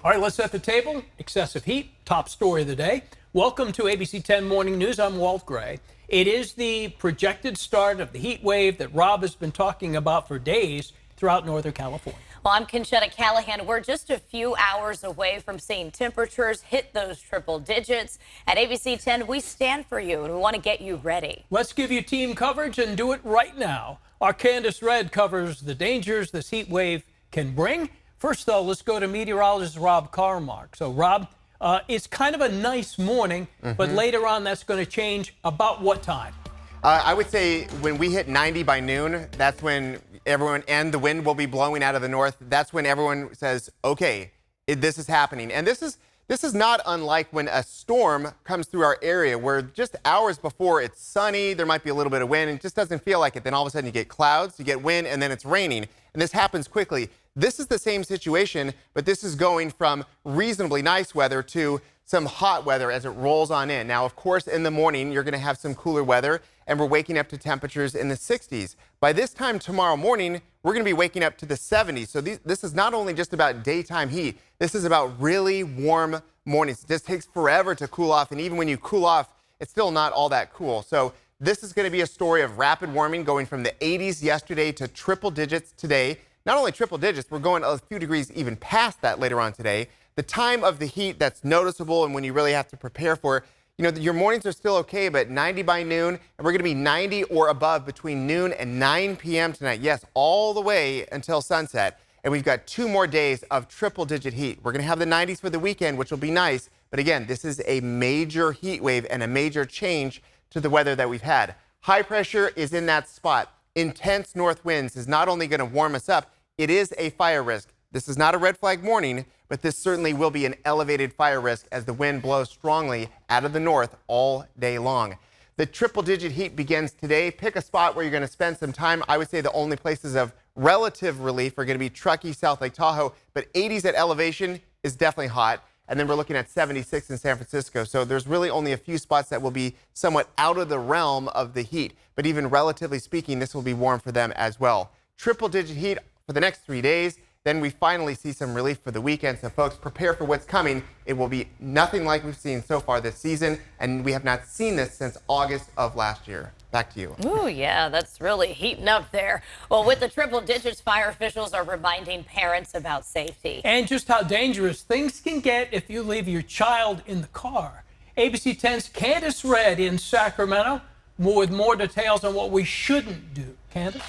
All right, let's set the table. Excessive heat, top story of the day. Welcome to ABC 10 Morning News. I'm Walt Gray. It is the projected start of the heat wave that Rob has been talking about for days throughout Northern California. Well, I'm Conchetta Callahan. We're just a few hours away from seeing temperatures hit those triple digits. At ABC 10, we stand for you, and we want to get you ready. Let's give you team coverage and do it right now. Our Candace Red covers the dangers this heat wave can bring. First, though, let's go to meteorologist Rob Carmark. So, Rob, it's kind of a nice morning, but later on that's going to change. About what time? I would say when we hit 90 by noon, that's when everyone, and the wind will be blowing out of the north. That's when everyone says, okay, this is happening. And this is not unlike when a storm comes through our area where just hours before it's sunny, there might be a little bit of wind, and it just doesn't feel like it. Then all of a sudden you get clouds, you get wind, and then it's raining. And this happens quickly. This is the same situation, but this is going from reasonably nice weather to some hot weather as it rolls on in. Now, of course, in the morning, you're going to have some cooler weather, and we're waking up to temperatures in the 60s. By this time tomorrow morning, we're going to be waking up to the 70s. So this is not only just about daytime heat. This is about really warm mornings. It just takes forever to cool off, and even when you cool off, it's still not all that cool. So this is going to be a story of rapid warming going from the 80s yesterday to triple digits today. Not only triple digits, we're going a few degrees even past that later on today. The time of the heat that's noticeable and when you really have to prepare for it, your mornings are still okay, but 90 by noon, and we're going to be 90 or above between noon and 9 p.m. tonight. Yes, all the way until sunset. And we've got 2 more days of triple-digit heat. We're going to have the 90s for the weekend, which will be nice. But again, this is a major heat wave and a major change to the weather that we've had. High pressure is in that spot. Intense north winds is not only going to warm us up, it is a fire risk. This is not a red flag warning, but this certainly will be an elevated fire risk as the wind blows strongly out of the north all day long. The triple-digit heat begins today. Pick a spot where you're going to spend some time. I would say the only places of relative relief are going to be Truckee, South Lake Tahoe, but 80s at elevation is definitely hot. And then we're looking at 76 in San Francisco. So there's really only a few spots that will be somewhat out of the realm of the heat. But even relatively speaking, this will be warm for them as well. Triple-digit heat for the next 3 days. Then we finally see some relief for the weekend. So folks, prepare for what's coming. It will be nothing like we've seen so far this season. And we have not seen this since August of last year. Back to you. Ooh, yeah, that's really heating up there. Well, with the triple digits, fire officials are reminding parents about safety. And just how dangerous things can get if you leave your child in the car. ABC 10's Candace Red in Sacramento with more details on what we shouldn't do. Candace?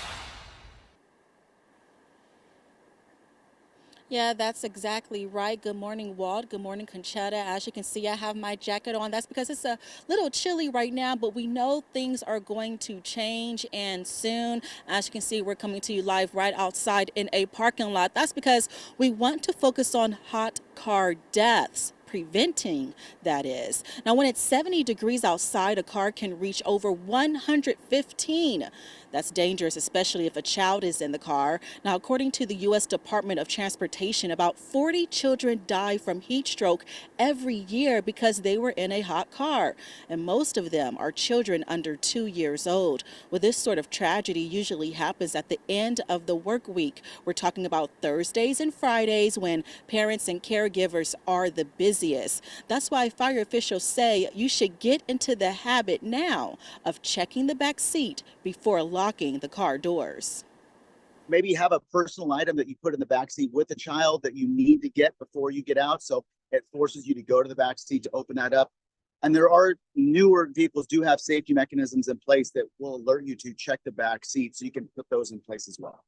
Yeah, that's exactly right. Good morning, Walt. Good morning, Conchetta. As you can see, I have my jacket on. That's because it's a little chilly right now, but we know things are going to change and soon. As you can see, we're coming to you live right outside in a parking lot. That's because we want to focus on hot car deaths. Preventing, that is. Now, when it's 70 degrees outside, a car can reach over 115. That's dangerous, especially if a child is in the car. Now, according to the U.S. Department of Transportation, about 40 children die from heat stroke every year because they were in a hot car. And most of them are children under 2 years old. Well, this sort of tragedy usually happens at the end of the work week. We're talking about Thursdays and Fridays when parents and caregivers are the busiest. That's why fire officials say you should get into the habit now of checking the back seat before locking the car doors. Maybe have a personal item that you put in the back seat with a child that you need to get before you get out. So it forces you to go to the back seat to open that up. And there are newer vehicles do have safety mechanisms in place that will alert you to check the back seat. So you can put those in place as well.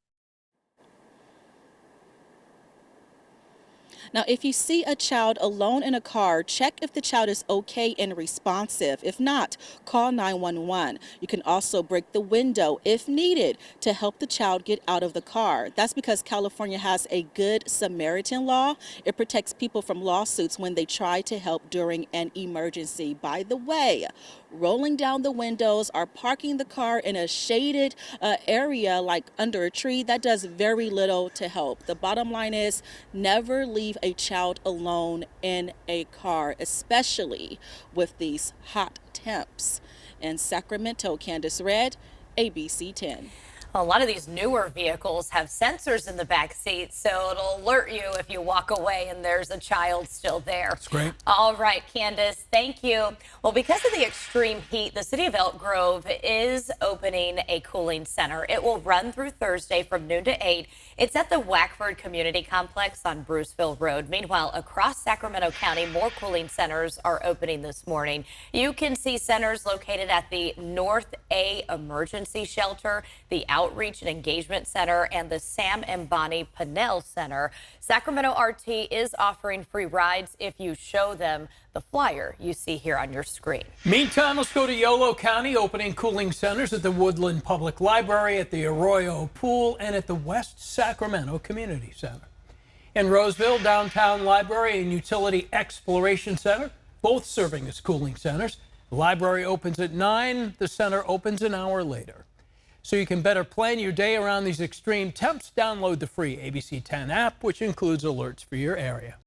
Now, if you see a child alone in a car, check if the child is okay and responsive. If not, call 911. You can also break the window if needed to help the child get out of the car. That's because California has a Good Samaritan law. It protects people from lawsuits when they try to help during an emergency. By the way, rolling down the windows or parking the car in a shaded area like under a tree, that does very little to help. The bottom line is never leave a child alone in a car, especially with these hot temps. In Sacramento, Candace Red, ABC 10. A lot of these newer vehicles have sensors in the back seat, so it'll alert you if you walk away and there's a child still there. That's great. All right, Candace, thank you. Well, because of the extreme heat, the city of Elk Grove is opening a cooling center. It will run through Thursday from noon to 8. It's at the Wackford Community Complex on Bruceville Road. Meanwhile, across Sacramento County, more cooling centers are opening this morning. You can see centers located at the North A Emergency Shelter, the Outreach and Engagement Center, and the Sam and Bonnie Pinnell Center. Sacramento RT is offering free rides if you show them the flyer you see here on your screen. Meantime, let's go to Yolo County, opening cooling centers at the Woodland Public Library, at the Arroyo Pool, and at the West Sacramento Community Center. In Roseville, Downtown Library and Utility Exploration Center, both serving as cooling centers. The library opens at 9. The center opens an hour later. So you can better plan your day around these extreme temps, download the free ABC 10 app, which includes alerts for your area.